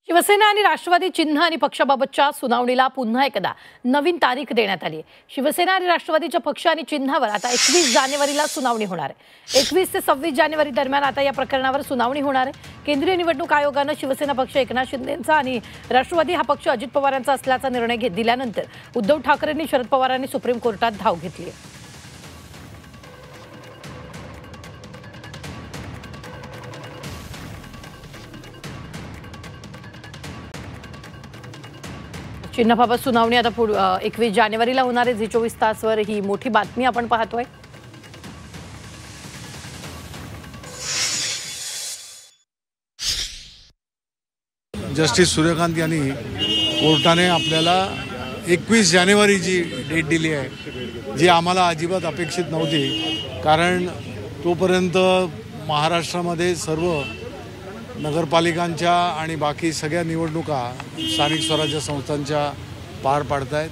शिवसेना आणि राष्ट्रवादी चिन्ह आणि पक्षाबाबतच्या सुनावणीला पुन्हा एकदा नवीन तारीख देण्यात आली आहे. शिवसेना आणि राष्ट्रवादीच्या पक्ष आणि चिन्हावर आता 21 जानेवारीला सुनावणी होणार आहे. 21 ते 26 जानेवारी दरम्यान आता या प्रकरणावर सुनावणी होणार आहे. केंद्रीय निवडणूक आयोगानं शिवसेना पक्ष एकनाथ शिंदेंचा आणि राष्ट्रवादी हा पक्ष अजित पवारांचा असल्याचा निर्णय दिल्यानंतर उद्धव ठाकरेंनी शरद पवारांनी सुप्रीम कोर्टात धाव घेतली आहे. चिन्हाबाबत सुनावणी आता 21 जानेवारीला होणार आहे. झी 24 तासवर ही मोठी बातमी आपण पाहतोय. जस्टिस सूर्यकांत यांनी कोर्टाने आपल्याला 21 जानेवारीची डेट दिली आहे, जी आम्हाला अजिबात अपेक्षित नव्हती. कारण तोपर्यंत महाराष्ट्रामध्ये सर्व नगरपालिकांच्या आणि बाकी सगळ्या निवडणुका स्थानिक स्वराज्य संस्थांच्या पार पाडत आहेत.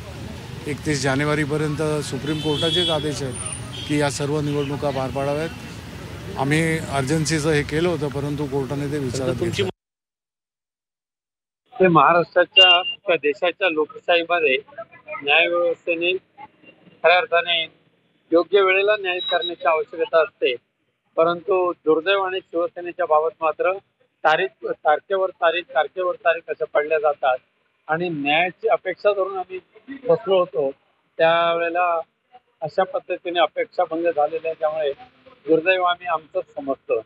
31 जानेवारीपर्यंत सुप्रीम कोर्टाचेच आदेश आहेत की या सर्व निवडणुका पार पाडाव्यात. आम्ही अर्जन्सीचं हे केलं होतं, परंतु कोर्टाने ते विचारत घेतलं. ते महाराष्ट्राच्या देशाच्या लोकशाहीमध्ये न्यायव्यवस्थेने खऱ्या अर्थाने योग्य वेळेला न्याय करण्याची आवश्यकता असते. परंतु दुर्दैवाने शिवसेनेच्या बाबत मात्र तारखेवर तारीख अशा पडल्या जातात आणि न्यायाची अपेक्षा करून आम्ही बसलो होतो. त्यावेळेला अशा पद्धतीने अपेक्षा भंग झालेल्या, त्यामुळे दुर्दैव आम्ही आमचंच समजतो.